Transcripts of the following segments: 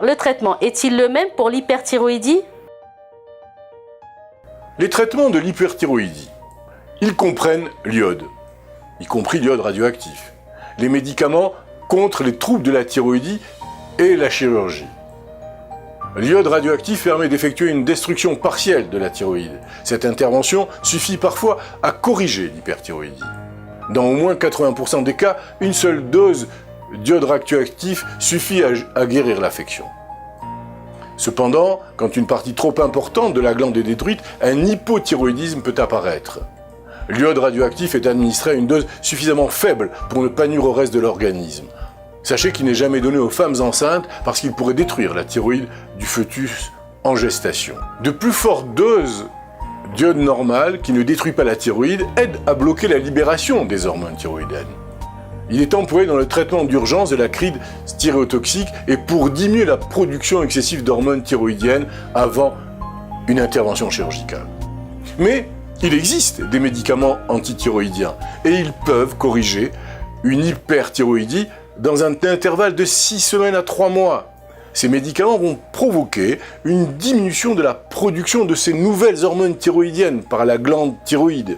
Le traitement est-il le même pour l'hyperthyroïdie? Les traitements de l'hyperthyroïdie, ils comprennent l'iode, y compris l'iode radioactif, les médicaments contre les troubles de la thyroïdie et la chirurgie. L'iode radioactif permet d'effectuer une destruction partielle de la thyroïde. Cette intervention suffit parfois à corriger l'hyperthyroïdie. Dans au moins 80% des cas, une seule dose d'iode radioactif suffit à guérir l'affection. Cependant, quand une partie trop importante de la glande est détruite, un hypothyroïdisme peut apparaître. L'iode radioactif est administré à une dose suffisamment faible pour ne pas nuire au reste de l'organisme. Sachez qu'il n'est jamais donné aux femmes enceintes parce qu'il pourrait détruire la thyroïde du fœtus en gestation. De plus fortes doses d'iode normale, qui ne détruit pas la thyroïde, aident à bloquer la libération des hormones thyroïdiennes. Il est employé dans le traitement d'urgence de la cride stéréotoxique et pour diminuer la production excessive d'hormones thyroïdiennes avant une intervention chirurgicale. Mais il existe des médicaments antithyroïdiens et ils peuvent corriger une hyperthyroïdie dans un intervalle de 6 semaines à 3 mois. Ces médicaments vont provoquer une diminution de la production de ces nouvelles hormones thyroïdiennes par la glande thyroïde.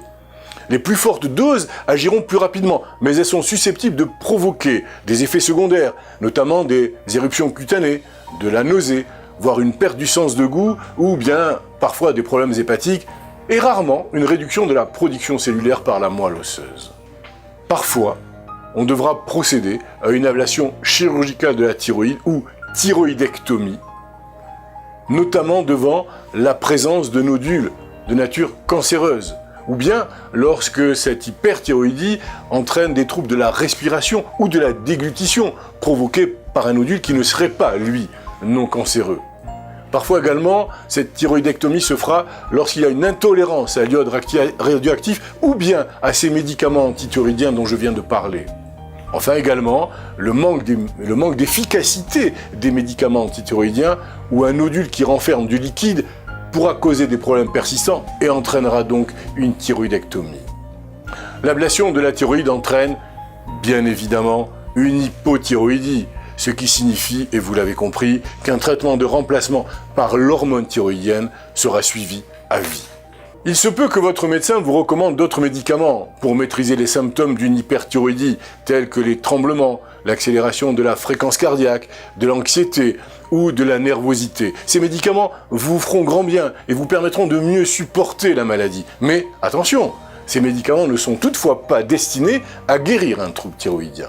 Les plus fortes doses agiront plus rapidement, mais elles sont susceptibles de provoquer des effets secondaires, notamment des éruptions cutanées, de la nausée, voire une perte du sens de goût, ou bien parfois des problèmes hépatiques, et rarement une réduction de la production cellulaire par la moelle osseuse. Parfois, on devra procéder à une ablation chirurgicale de la thyroïde ou thyroïdectomie, notamment devant la présence de nodules de nature cancéreuse, ou bien lorsque cette hyperthyroïdie entraîne des troubles de la respiration ou de la déglutition provoqués par un nodule qui ne serait pas, lui, non cancéreux. Parfois également, cette thyroïdectomie se fera lorsqu'il y a une intolérance à l'iode radioactif ou bien à ces médicaments antithyroïdiens dont je viens de parler. Enfin également, le manque d'efficacité des médicaments antithyroïdiens ou un nodule qui renferme du liquide pourra causer des problèmes persistants et entraînera donc une thyroïdectomie. L'ablation de la thyroïde entraîne, bien évidemment, une hypothyroïdie, ce qui signifie, et vous l'avez compris, qu'un traitement de remplacement par l'hormone thyroïdienne sera suivi à vie. Il se peut que votre médecin vous recommande d'autres médicaments pour maîtriser les symptômes d'une hyperthyroïdie, tels que les tremblements, l'accélération de la fréquence cardiaque, de l'anxiété ou de la nervosité. Ces médicaments vous feront grand bien et vous permettront de mieux supporter la maladie. Mais attention, ces médicaments ne sont toutefois pas destinés à guérir un trouble thyroïdien.